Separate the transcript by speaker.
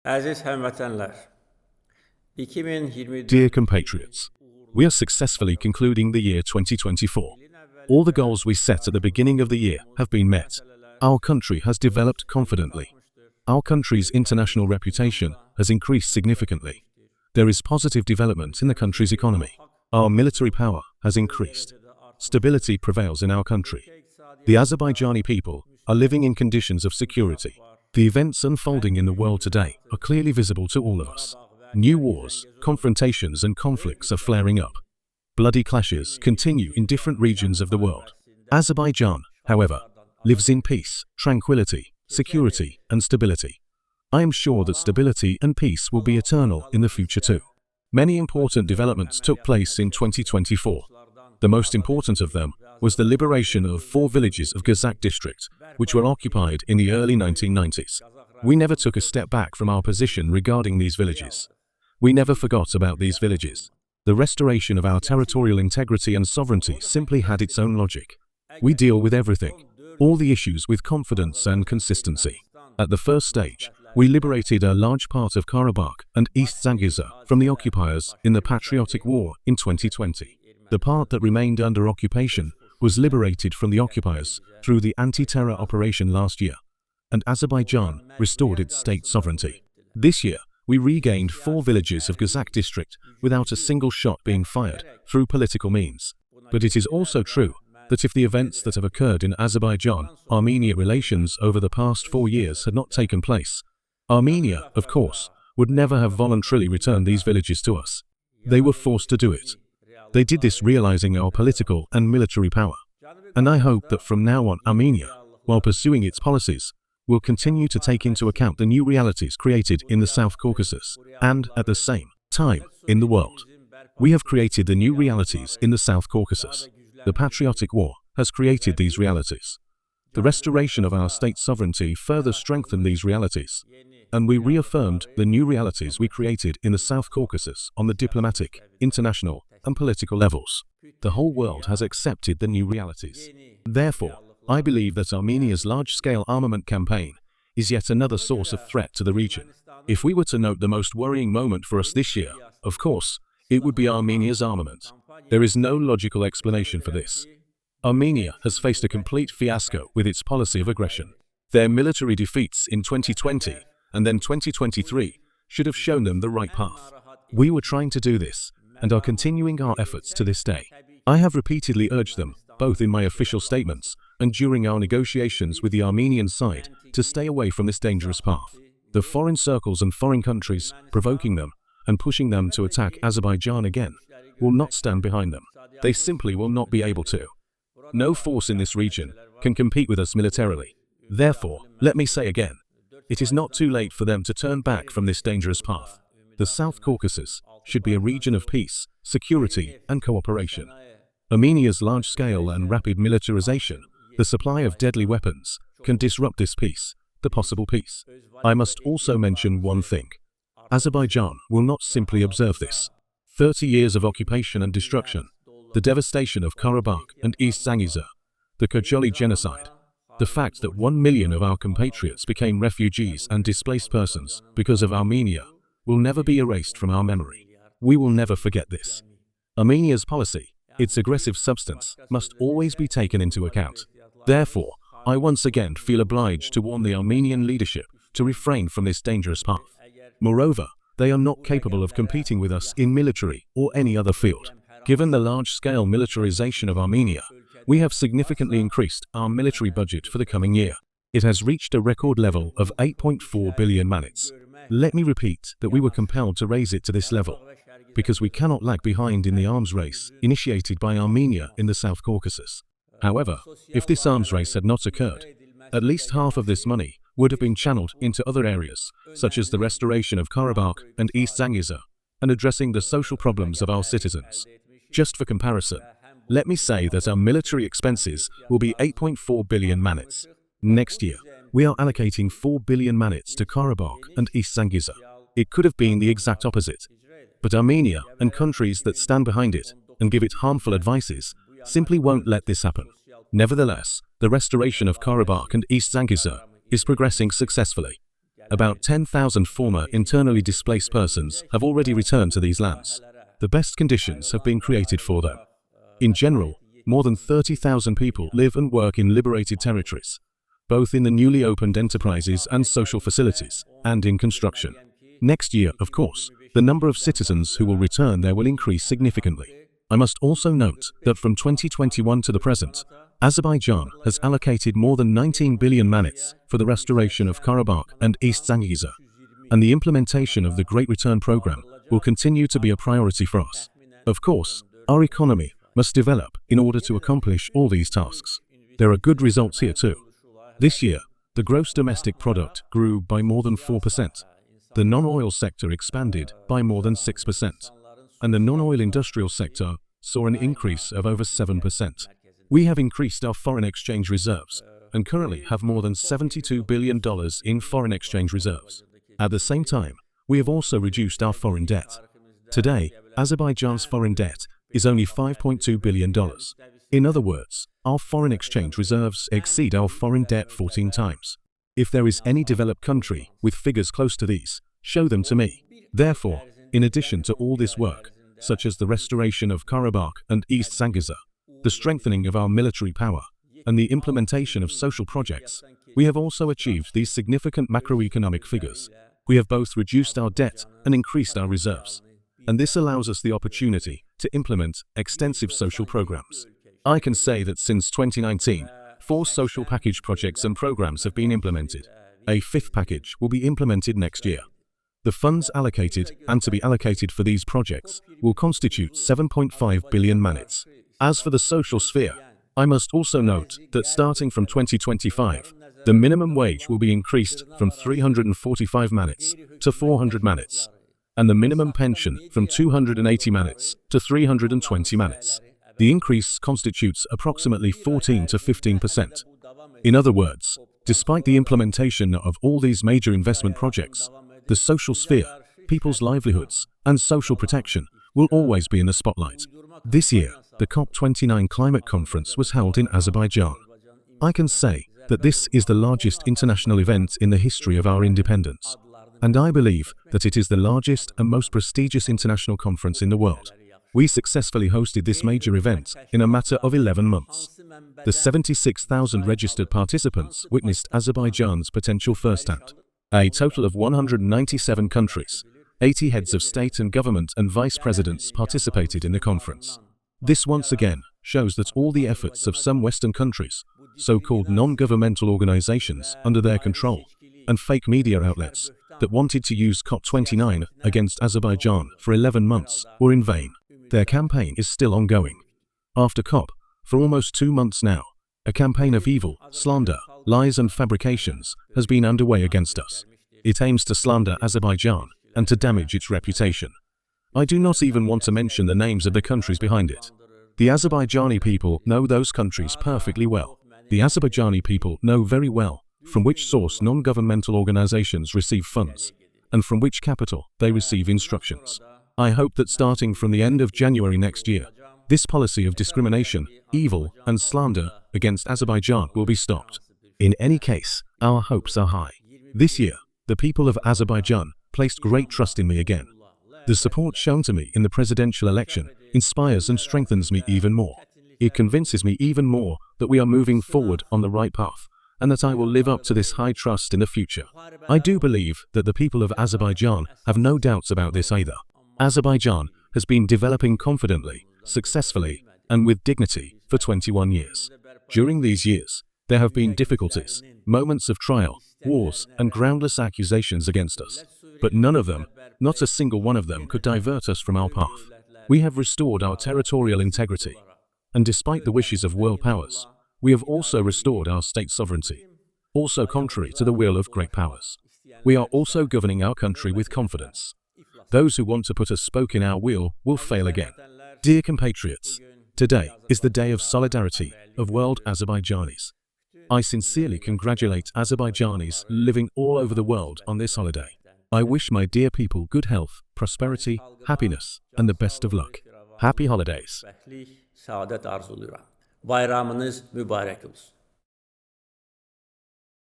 Speaker 1: Aziz həmvətənlər, 2024
Speaker 2: Dear compatriots, we are successfully concluding the year 2024. All the goals we set at the beginning of the year have been met. Our country has developed confidently. Our country's international reputation has increased significantly. There is positive development in the country's economy. Our military power has increased. Stability prevails in our country. The Azerbaijani people are living in conditions of security. The events unfolding in the world today are clearly visible to all of us. New wars, confrontations and conflicts are flaring up. Bloody clashes continue in different regions of the world. Azerbaijan, however, lives in peace, tranquility, security and stability. I am sure that stability and peace will be eternal in the future too. Many important developments took place in 2024. The most important of them was the liberation of 4 villages of Gazak district, which were occupied in the early 1990s. We never took a step back from our position regarding these villages. We never forgot about these villages. The restoration of our territorial integrity and sovereignty simply had its own logic. We deal with everything, all the issues with confidence and consistency. At the first stage, we liberated a large part of Karabakh and East Zangezur from the occupiers in the Patriotic War in 2020. The part that remained under occupation was liberated from the occupiers through the anti-terror operation last year, and Azerbaijan restored its state sovereignty. This year, we regained 4 villages of Gazak district without a single shot being fired through political means. But it is also true that if the events that have occurred in Azerbaijan-Armenia relations over the past 4 years had not taken place, Armenia, of course, would never have voluntarily returned these villages to us. They were forced to do it. They did this realizing our political and military power. And I hope that from now on Armenia, while pursuing its policies, will continue to take into account the new realities created in the South Caucasus and, at the same time, in the world. We have created the new realities in the South Caucasus. The Patriotic War has created these realities. The restoration of our state sovereignty further strengthened these realities, and we reaffirmed the new realities we created in the South Caucasus on the diplomatic, international, and political levels. The whole world has accepted the new realities. Therefore, I believe that Armenia's large-scale armament campaign is yet another source of threat to the region. If we were to note the most worrying moment for us this year, of course, it would be Armenia's armament. There is no logical explanation for this. Armenia has faced a complete fiasco with its policy of aggression. Their military defeats in 2020 and then 2023 should have shown them the right path. We were trying to do this and are continuing our efforts to this day. I have repeatedly urged them, both in my official statements and during our negotiations with the Armenian side, to stay away from this dangerous path. The foreign circles and foreign countries provoking them and pushing them to attack Azerbaijan again will not stand behind them. They simply will not be able to. No force in this region can compete with us militarily. Therefore, let me say again, it is not too late for them to turn back from this dangerous path. The South Caucasus should be a region of peace, security, and cooperation. Armenia's large-scale and rapid militarization, the supply of deadly weapons, can disrupt this peace, the possible peace. I must also mention one thing. Azerbaijan will not simply observe this. 30 years of occupation and destruction, the devastation of Karabakh and East Zangezur, the Khojaly genocide, the fact that 1 million of our compatriots became refugees and displaced persons because of Armenia will never be erased from our memory. We will never forget this. Armenia's policy, its aggressive substance, must always be taken into account. Therefore, I once again feel obliged to warn the Armenian leadership to refrain from this dangerous path. Moreover, they are not capable of competing with us in military or any other field. Given the large-scale militarization of Armenia, we have significantly increased our military budget for the coming year. It has reached a record level of 8.4 billion manats. Let me repeat that we were compelled to raise it to this level, because we cannot lag behind in the arms race initiated by Armenia in the South Caucasus. However, if this arms race had not occurred, at least half of this money would have been channeled into other areas, such as the restoration of Karabakh and East Zangezur, and addressing the social problems of our citizens. Just for comparison, let me say that our military expenses will be 8.4 billion manats. Next year, we are allocating 4 billion manats to Karabakh and East Zangezur. It could have been the exact opposite. But Armenia and countries that stand behind it and give it harmful advices simply won't let this happen. Nevertheless, the restoration of Karabakh and East Zangezur is progressing successfully. About 10,000 former internally displaced persons have already returned to these lands. The best conditions have been created for them. In general, more than 30,000 people live and work in liberated territories, both in the newly opened enterprises and social facilities, and in construction. Next year, of course, the number of citizens who will return there will increase significantly. I must also note that from 2021 to the present, Azerbaijan has allocated more than 19 billion manats for the restoration of Karabakh and East Zangiza, and the implementation of the Great Return Program will continue to be a priority for us. Of course, our economy must develop in order to accomplish all these tasks. There are good results here too. This year, the gross domestic product grew by more than 4%. The non-oil sector expanded by more than 6%, and the non-oil industrial sector saw an increase of over 7%. We have increased our foreign exchange reserves and currently have more than $72 billion in foreign exchange reserves. At the same time, we have also reduced our foreign debt. Today, Azerbaijan's foreign debt is only $5.2 billion. In other words, our foreign exchange reserves exceed our foreign debt 14 times. If there is any developed country with figures close to these, show them to me. Therefore, in addition to all this work, such as the restoration of Karabakh and East Zangiza, the strengthening of our military power, and the implementation of social projects, we have also achieved these significant macroeconomic figures. We have both reduced our debt and increased our reserves, and this allows us the opportunity to implement extensive social programs. I can say that since 2019, 4 social package projects and programs have been implemented. A 5th package will be implemented next year. The funds allocated and to be allocated for these projects will constitute 7.5 billion manats. As for the social sphere, I must also note that starting from 2025, the minimum wage will be increased from 345 manats to 400 manats, and the minimum pension from 280 manats to 320 manats. The increase constitutes approximately 14 to 15%. In other words, despite the implementation of all these major investment projects, the social sphere, people's livelihoods, and social protection will always be in the spotlight. This year, the COP29 climate conference was held in Azerbaijan. I can say that this is the largest international event in the history of our independence, and I believe that it is the largest and most prestigious international conference in the world. We successfully hosted this major event in a matter of 11 months. The 76,000 registered participants witnessed Azerbaijan's potential firsthand. A total of 197 countries, 80 heads of state and government and vice presidents participated in the conference. This once again shows that all the efforts of some Western countries, so-called non-governmental organizations under their control, and fake media outlets that wanted to use COP29 against Azerbaijan for 11 months were in vain. Their campaign is still ongoing. After COP, for almost 2 months now, a campaign of evil, slander, lies and fabrications has been underway against us. It aims to slander Azerbaijan and to damage its reputation. I do not even want to mention the names of the countries behind it. The Azerbaijani people know those countries perfectly well. The Azerbaijani people know very well from which source non-governmental organizations receive funds, and from which capital they receive instructions. I hope that starting from the end of January next year, this policy of discrimination, evil, and slander against Azerbaijan will be stopped. In any case, our hopes are high. This year, the people of Azerbaijan placed great trust in me again. The support shown to me in the presidential election inspires and strengthens me even more. It convinces me even more that we are moving forward on the right path, and that I will live up to this high trust in the future. I do believe that the people of Azerbaijan have no doubts about this either. Azerbaijan has been developing confidently, successfully, and with dignity for 21 years. During these years, there have been difficulties, moments of trial, wars, and groundless accusations against us. But none of them, not a single one of them, could divert us from our path. We have restored our territorial integrity. And despite the wishes of world powers, we have also restored our state sovereignty, also contrary to the will of great powers. We are also governing our country with confidence. Those who want to put a spoke in our wheel will fail again. Dear compatriots, today is the day of solidarity of world Azerbaijanis. I sincerely congratulate Azerbaijanis living all over the world on this holiday. I wish my dear people good health, prosperity, happiness, and the best of luck. Happy holidays.
Speaker 1: Saadet arzuluyorum. Bayramınız mübarek olsun.